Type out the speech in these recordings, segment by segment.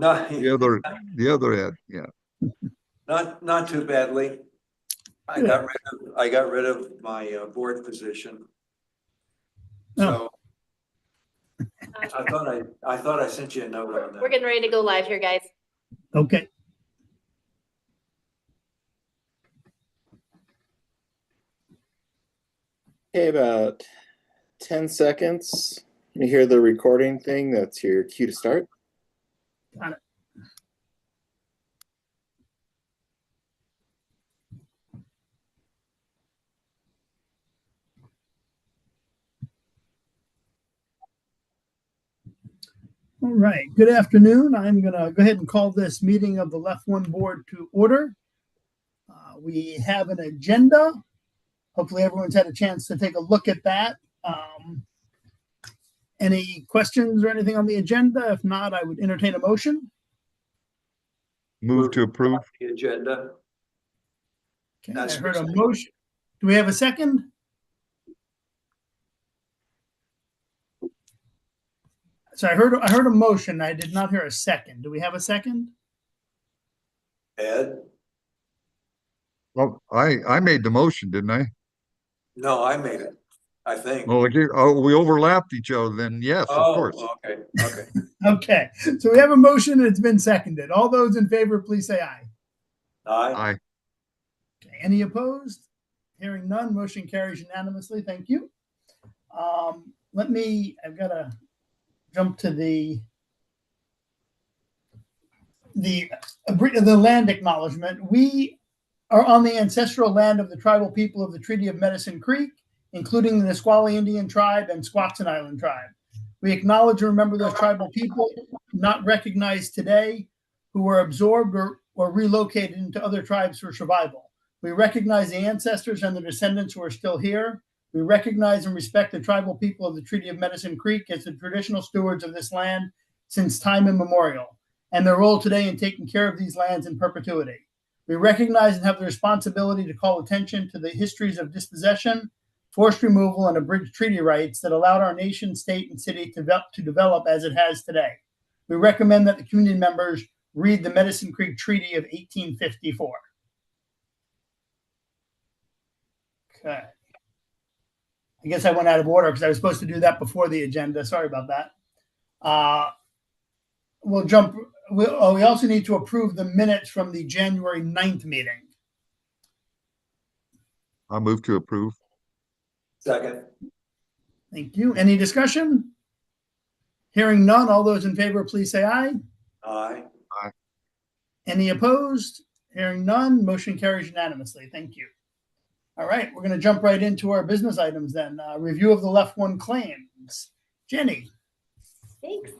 Not, the other end. Yeah. not too badly. I got rid of my board position. So I thought I sent you a note on that. We're getting ready to go live here, guys. Okay. Okay, about 10 seconds. You hear the recording thing. That's your cue to start. Got it. All right. Good afternoon. I'm going to go ahead and call this meeting of the Left One Board to order. We have an agenda. Hopefully everyone's had a chance to take a look at that. Any questions or anything on the agenda? If not, I would entertain a motion. Move to approve. The agenda. Okay, I heard a motion. Do we have a second? So I heard a motion. I did not hear a second. Do we have a second? Ed? Well, I made the motion, didn't I? No, I made it, I think. Oh, we overlapped each other then. Yes, of course. Okay. Okay. So we have a motion and it's been seconded. All those in favor, please say aye. Aye. Okay. Any opposed? Hearing none, motion carries unanimously. Thank you. I've got to jump to the land acknowledgement. We are on the ancestral land of the tribal people of the Treaty of Medicine Creek, including the Nisqually Indian Tribe and Squaxin Island Tribe. We acknowledge and remember those tribal people not recognized today who were absorbed or relocated into other tribes for survival. We recognize the ancestors and the descendants who are still here. We recognize and respect the tribal people of the Treaty of Medicine Creek as the traditional stewards of this land since time immemorial, and their role today in taking care of these lands in perpetuity. We recognize and have the responsibility to call attention to the histories of dispossession, forced removal, and abridged treaty rights that allowed our nation, state, and city to develop as it has today. We recommend that the community members read the Medicine Creek Treaty of 1854. Okay. I guess I went out of order because I was supposed to do that before the agenda. Sorry about that. We also need to approve the minutes from the January 9th meeting. I'll move to approve. Second. Thank you. Any discussion? Hearing none, all those in favor, please say aye. Aye. Any opposed? Hearing none, motion carries unanimously. Thank you. All right, we're going to jump right into our business items then. Review of the Left One claims. Jenny. Thanks.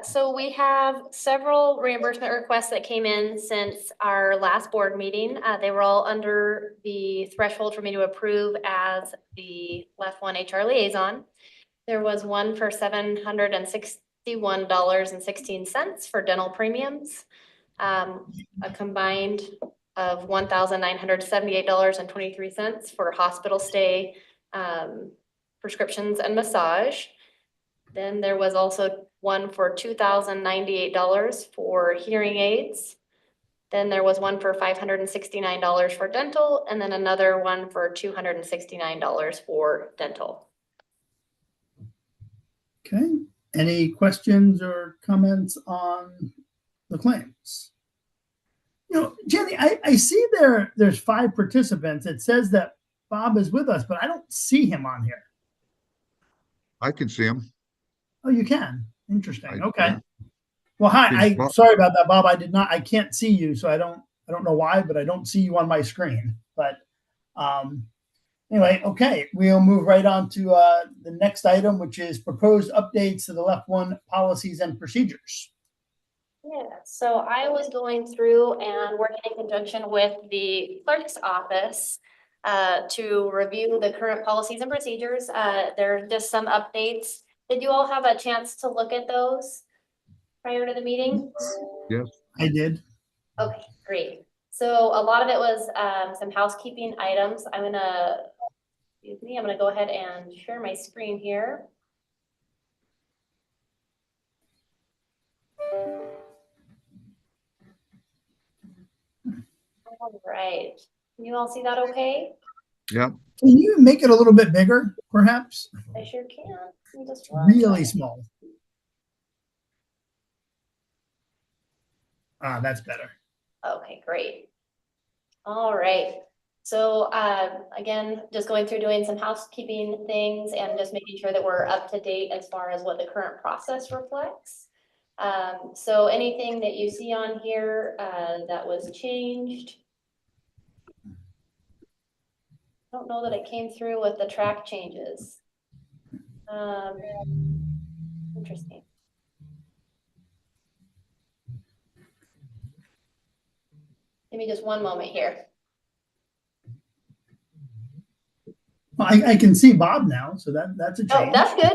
So we have several reimbursement requests that came in since our last board meeting. They were all under the threshold for me to approve as the Left One HR liaison. There was one for $761.16 for dental premiums, a combined of $1,978.23 for hospital stay, prescriptions, and massage. Then there was also one for $2,098 for hearing aids. Then there was one for $569 for dental, and then another one for $269 for dental. Okay. Any questions or comments on the claims? You know, Jenny, I see there's 5 participants. It says that Bob is with us, but I don't see him on here. I can see him. Oh, you can. Interesting. Okay. Yeah. Well, hi. Sorry about that, Bob. I can't see you, so I don't know why, but I don't see you on my screen. But anyway, okay. We'll move right on to the next item, which is proposed updates to the Left One policies and procedures. Yeah, so I was going through and working in conjunction with the clerk's office to review the current policies and procedures. There are just some updates. Did you all have a chance to look at those prior to the meeting? Yes. I did. Okay, great. So a lot of it was some housekeeping items. I'm gonna go ahead and share my screen here. All right. Can you all see that okay? Yeah. Can you make it a little bit bigger, perhaps? I sure can. Let me just Really small. Ah, that's better. Okay, great. All right. So again, just going through doing some housekeeping things and just making sure that we're up to date as far as what the current process reflects. So anything that you see on here that was changed. I don't know that it came through with the track changes. Interesting. Give me just one moment here. Well, I can see Bob now, so that's a change. Oh, that's good.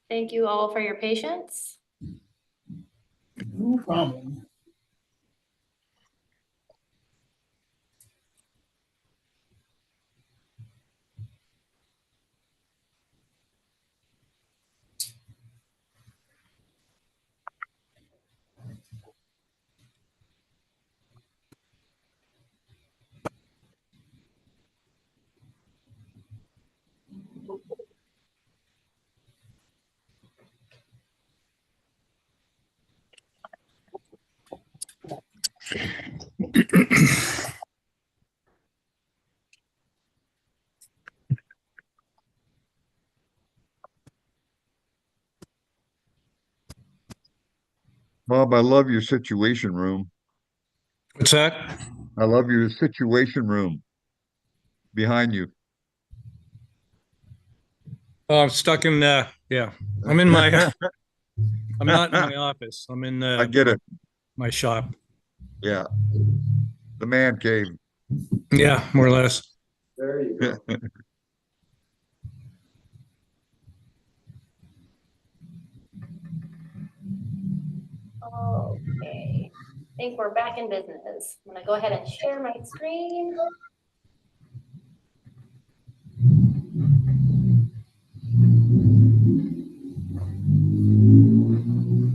Thank you all for your patience. No problem. Bob, I love your situation room. What's that? I love your situation room behind you. Oh, I'm stuck in, yeah, I'm in my, I'm not in my office. I'm in I get it. my shop. Yeah. The man cave. Yeah, more or less. There you go. Okay, I think we're back in business. I'm gonna go ahead and share my screen.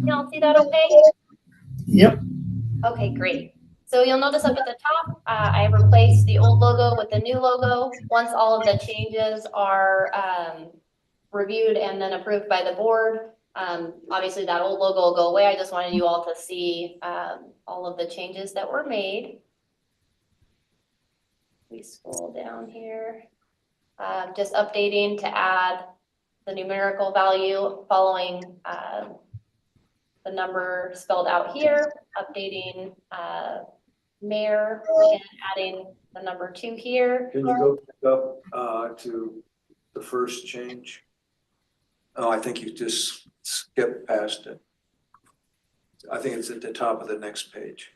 Y'all see that okay? Yep. Okay, great. So you'll notice up at the top, I replaced the old logo with the new logo. Once all of the changes are reviewed and then approved by the board, obviously that old logo will go away. I just wanted you all to see all of the changes that were made. We scroll down here, just updating to add the numerical value following the number spelled out here, updating mayor and adding the number 2 here. Can you go back up to the first change? Oh, I think you just skipped past it. I think it's at the top of the next page.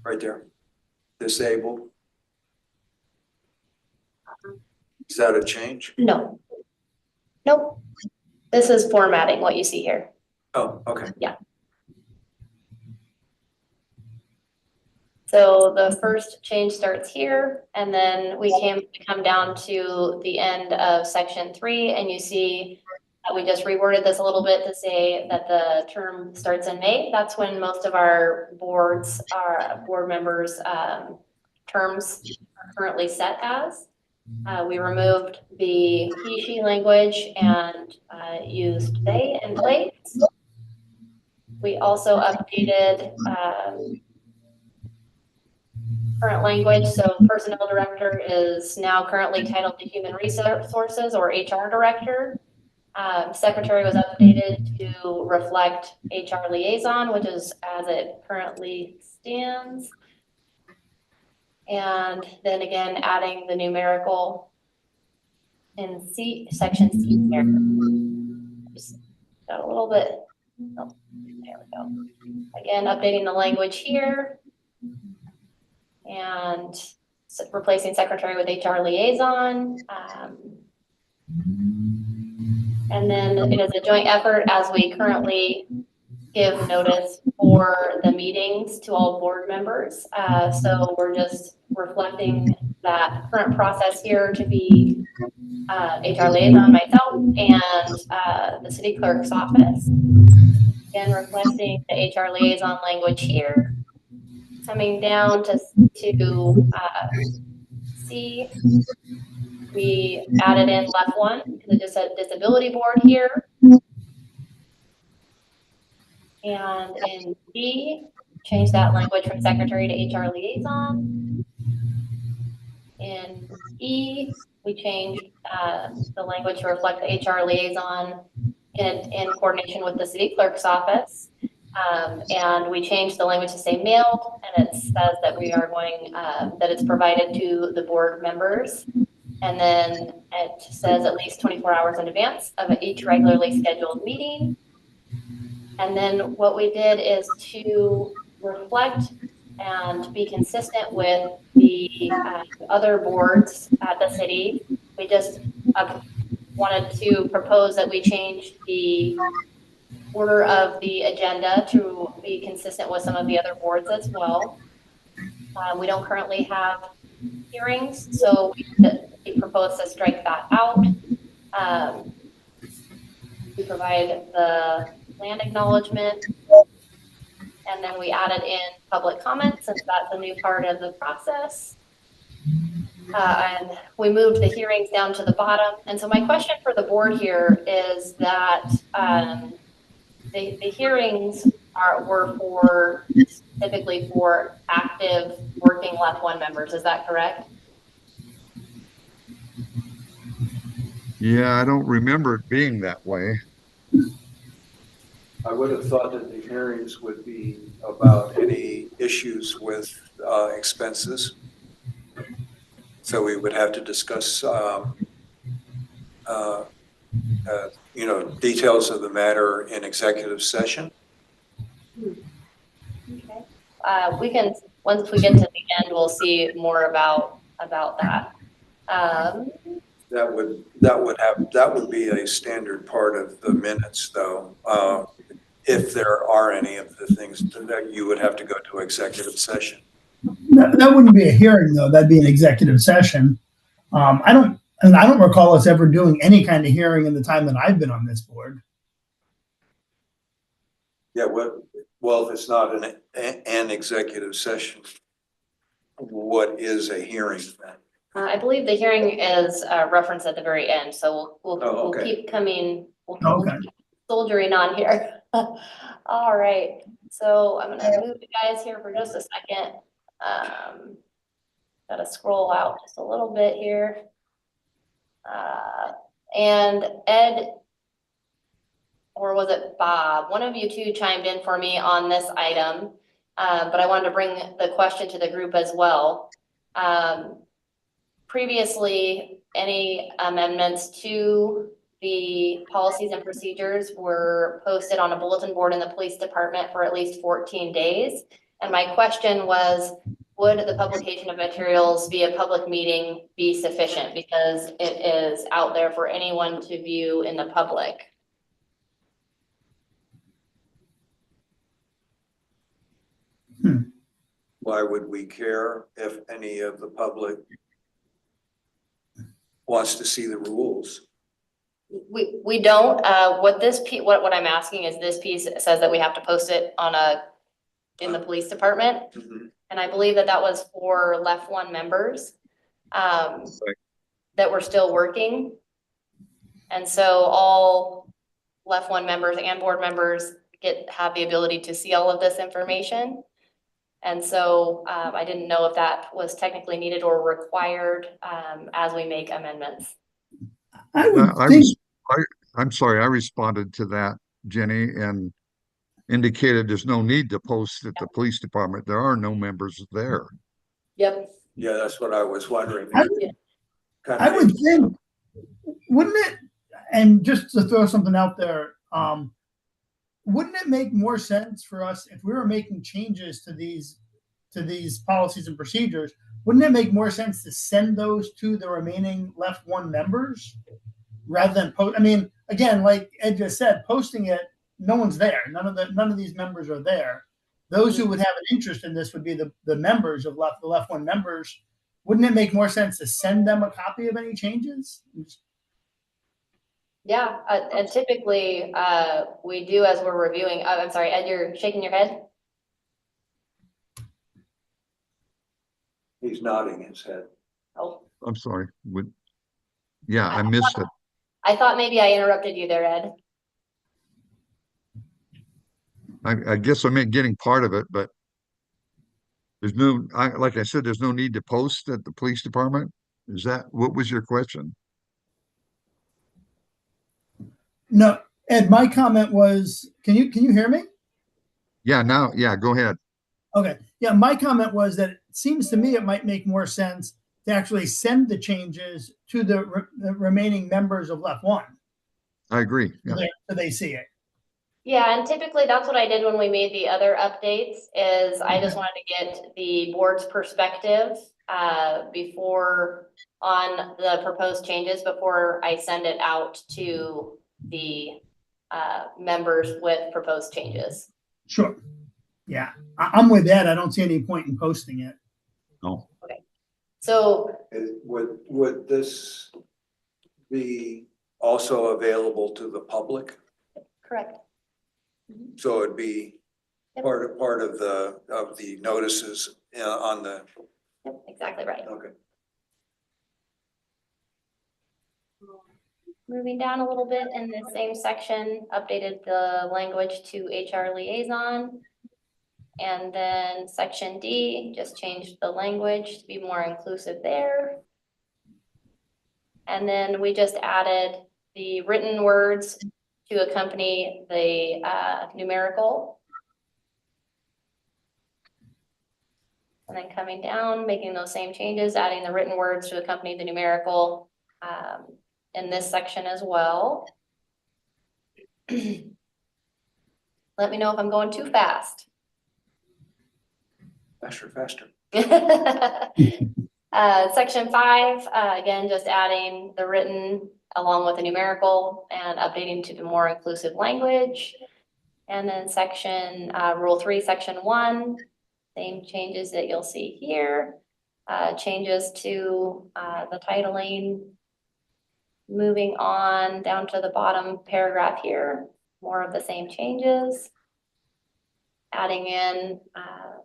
Right there. Disabled. Is that a change? No. Nope. This is formatting what you see here. Oh, okay. Yeah. So the first change starts here, and then we come down to the end of section 3, and you see that we just reworded this a little bit to say that the term starts in May. That's when most of our board members' terms are currently set as. We removed the he, she language and used they in place. We also updated current language. So personnel director is now currently titled the human resources or HR director. Secretary was updated to reflect HR liaison, which is as it currently stands. And then again, adding the numerical in section C here. Just got a little bit, oh, there we go. Again, updating the language here and replacing secretary with HR liaison. And then it is a joint effort as we currently give notice for the meetings to all board members. So we're just reflecting that current process here to be HR liaison, myself, and the city clerk's office. Again, reflecting the HR liaison language here. Coming down to C, we added in left one because it just said disability board here. And in D, change that language from secretary to HR liaison. In E, we changed the language to reflect the HR liaison in coordination with the city clerk's office. And we changed the language to say mailed, and it says that we are going, that it's provided to the board members. And then it says at least 24 hours in advance of each regularly scheduled meeting. And then what we did is to reflect and be consistent with the other boards at the city. We just wanted to propose that we change the order of the agenda to be consistent with some of the other boards as well. We don't currently have hearings, so we propose to strike that out. We provide the land acknowledgement, and then we added in public comments since that's a new part of the process. And we moved the hearings down to the bottom. And so my question for the board here is that the hearings were specifically for active working left one members. Is that correct? Yeah, I don't remember it being that way. I would have thought that the hearings would be about any issues with expenses. So we would have to discuss, details of the matter in executive session. Okay. We can, once we get to the end, we'll see more about that. That would be a standard part of the minutes, though. If there are any of the things that you would have to go to executive session. That wouldn't be a hearing, though. That'd be an executive session. I don't recall us ever doing any kind of hearing in the time that I've been on this board. Yeah, well, if it's not an executive session, what is a hearing then? I believe the hearing is referenced at the very end, so we'll keep coming. We'll keep soldiering on here. All right, so I'm gonna move you guys here for just a second. Gotta scroll out just a little bit here. And Ed, or was it Bob? One of you two chimed in for me on this item, but I wanted to bring the question to the group as well. Previously, any amendments to the policies and procedures were posted on a bulletin board in the police department for at least 14 days. And my question was, would the publication of materials via public meeting be sufficient? Because it is out there for anyone to view in the public. Why would we care if any of the public wants to see the rules? We don't. What I'm asking is this piece says that we have to post it on in the police department. Mm-hmm. And I believe that was for left one members that were still working. And so all left one members and board members have the ability to see all of this information. And so I didn't know if that was technically needed or required as we make amendments. I'm sorry, I responded to that, Jenny, and indicated there's no need to post at the police department. There are no members there. Yep. Yeah, that's what I was wondering. I would think, wouldn't it, and just to throw something out there, wouldn't it make more sense for us if we were making changes to these policies and procedures? Wouldn't it make more sense to send those to the remaining left one members rather than post? I mean, again, like Ed just said, posting it no one's there. None of these members are there. Those who would have an interest in this would be the members of the Left One members. Wouldn't it make more sense to send them a copy of any changes? Yeah, and typically, we do as we're reviewing, I'm sorry, Ed, you're shaking your head? He's nodding his head. Oh, I'm sorry. Yeah, I missed it. I thought maybe I interrupted you there, Ed. I guess I'm getting part of it, but there's like I said, there's no need to post at the police department. What was your question? No, Ed, my comment was, can you hear me? Yeah, go ahead. Okay. Yeah, my comment was that it seems to me it might make more sense to actually send the changes to the remaining members of Left One. I agree. Yeah. So they see it. Yeah, and typically that's what I did when we made the other updates is I just wanted to get the board's perspective before on the proposed changes before I send it out to the members with proposed changes. Sure. Yeah, I'm with Ed. I don't see any point in posting it. No. Okay. So Would this be also available to the public? correct. So it'd be Yep. part of the notices on the, Yep, exactly right. okay. Moving down a little bit in the same section, updated the language to HR liaison. And then section D, just changed the language to be more inclusive there. And then we just added the written words to accompany the numerical. And then coming down, making those same changes, adding the written words to accompany the numerical in this section as well. Let me know if I'm going too fast. Faster. Section 5, again, just adding the written along with the numerical and updating to the more inclusive language. And then section, rule 3, section 1, same changes that you'll see here. Changes to the titling. Moving on down to the bottom paragraph here, more of the same changes. Adding in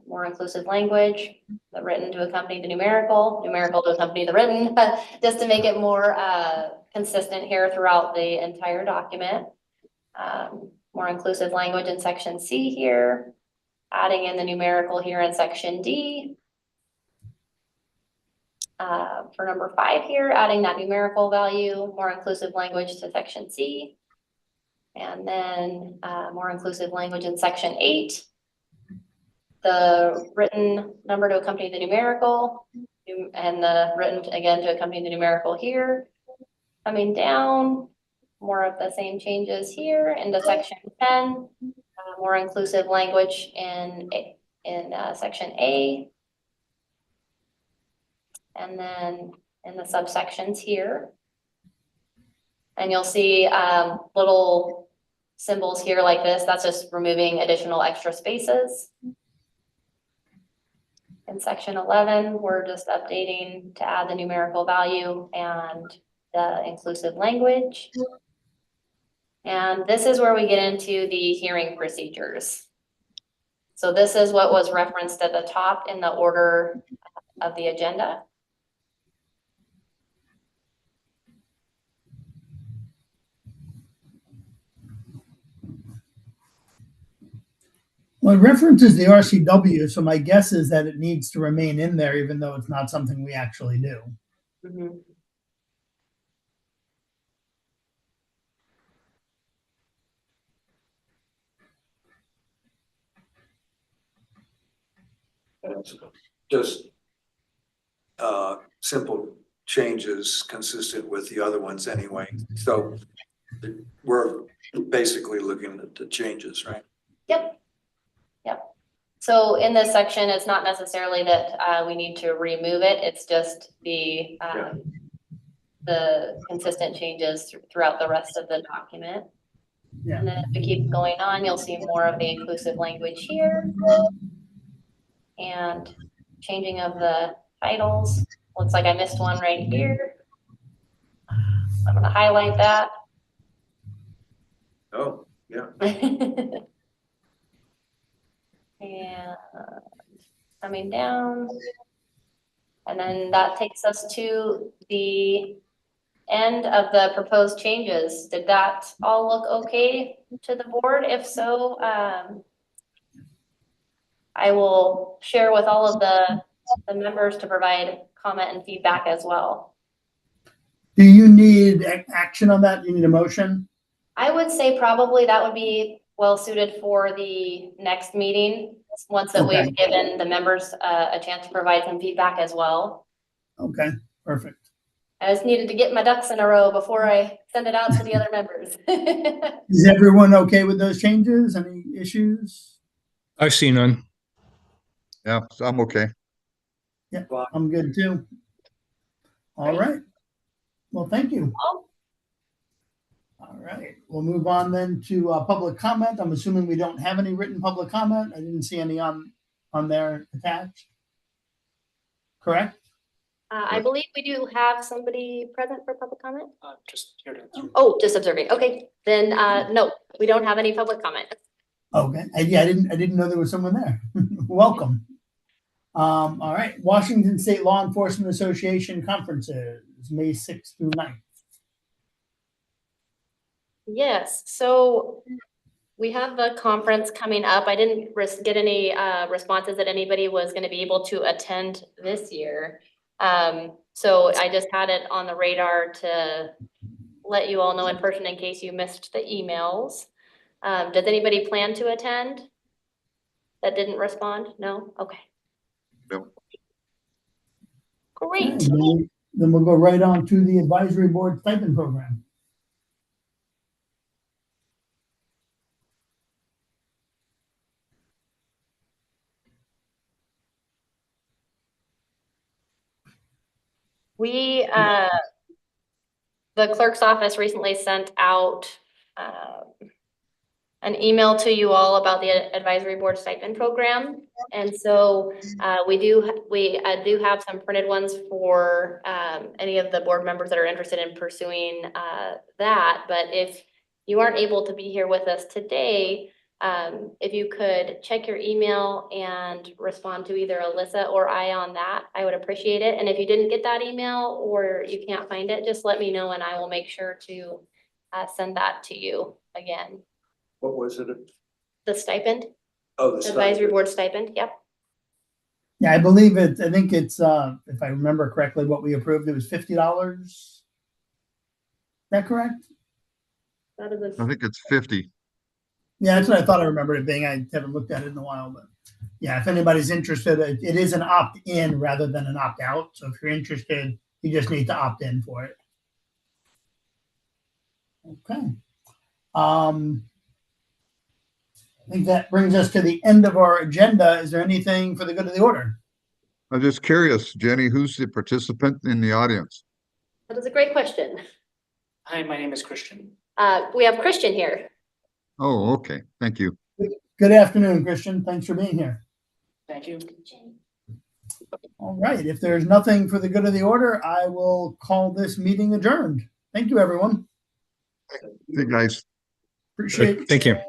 more inclusive language, the written to accompany the numerical to accompany the written, just to make it more consistent here throughout the entire document. More inclusive language in section C here, adding in the numerical here in section D. For number 5 here, adding that numerical value, more inclusive language to section C. And then more inclusive language in section 8. The written number to accompany the numerical and the written again to accompany the numerical here. Coming down, more of the same changes here into section 10, more inclusive language in section A. And then in the subsections here. And you'll see little symbols here like this. That's just removing additional extra spaces. In section 11, we're just updating to add the numerical value and the inclusive language. And this is where we get into the hearing procedures. So this is what was referenced at the top in the order of the agenda. Well, it references the RCW, so my guess is that it needs to remain in there, even though it's not something we actually do. Mm-hmm. It's just simple changes consistent with the other ones anyway. So we're basically looking at the changes, right? Yep. So in this section, it's not necessarily that we need to remove it. It's just the consistent changes throughout the rest of the document. Yeah. And then if we keep going on, you'll see more of the inclusive language here. And changing of the titles. Looks like I missed one right here. I'm gonna highlight that. Oh, yeah. And coming down. And then that takes us to the end of the proposed changes. Did that all look okay to the board? If so, I will share with all of the members to provide comment and feedback as well. Do you need action on that? Do you need a motion? I would say probably that would be well suited for the next meeting, once that Okay. we've given the members a chance to provide some feedback as well. Okay, perfect. I just needed to get my ducks in a row before I send it out to the other members. Is everyone okay with those changes? Any issues? I've seen none. Yeah, so I'm okay. I'm good too. All right. Well, thank you. All right, we'll move on then to public comment. I'm assuming we don't have any written public comment. I didn't see any on there attached. Correct? I believe we do have somebody present for public comment. Just here to answer. Oh, just observing. Okay, then no, we don't have any public comment. Okay. Yeah, I didn't know there was someone there. Welcome. All right. Washington State Law Enforcement Association conferences, May 6th through 9th. Yes, so we have the conference coming up. I didn't get any responses that anybody was going to be able to attend this year. So I just had it on the radar to let you all know in person in case you missed the emails. Does anybody plan to attend that didn't respond? No? Okay. No. Great. Okay, then we'll go right on to the advisory board stipend program. We, the clerk's office recently sent out an email to you all about the advisory board stipend program. And so we do have some printed ones for any of the board members that are interested in pursuing that. But if you aren't able to be here with us today, if you could check your email and respond to either Alyssa or I on that, I would appreciate it. And if you didn't get that email or you can't find it, just let me know and I will make sure to send that to you again. What was it? The stipend, Oh, the advisory stipend. board stipend, yep. Yeah, I believe it. I think it's, if I remember correctly, what we approved, it was $50. Is that correct? That is I think it's 50. Yeah, that's what I thought I remembered it being. I haven't looked at it in a while, but yeah, if anybody's interested, it is an opt-in rather than an opt-out. So if you're interested, you just need to opt in for it. Okay. I think that brings us to the end of our agenda. Is there anything for the good of the order? I'm just curious, Jenny, who's the participant in the audience? That is a great question. Hi, my name is Christian. We have Christian here. Oh, okay. Thank you. Good afternoon, Christian. Thanks for being here. Thank you. All right. If there's nothing for the good of the order, I will call this meeting adjourned. Thank you, everyone. Hey, guys. Appreciate it. Thank you. Take care.